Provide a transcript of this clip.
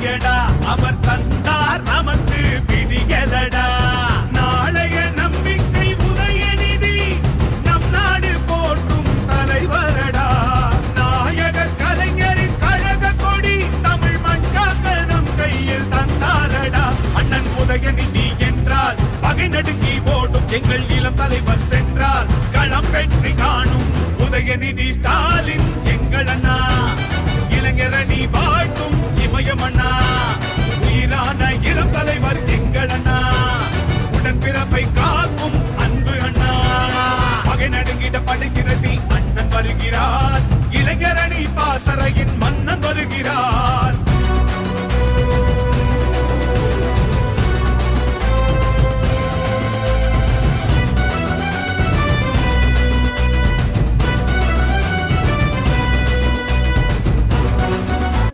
விடியடா அவர் தந்தார் நமக்கு விடியலடா. நாளைய நம்பிக்கை உதயநிதி நம் நாடு போற்றும் தலைவரடா. நாயகர் கலைஞரின் கழக கொடி தமிழ் மண் காக்க நம் கையில் தந்தாரடா. அண்ணன் உதயநிதி என்றால் பகை நடுங்கி ஓடும் எங்கள் இளம் தலைவர் சென்றால் களம் வெற்றி காணும் உதயநிதி ஸ்டாலின் எங்கள் அண்ணா. இளைஞரணி வாழ்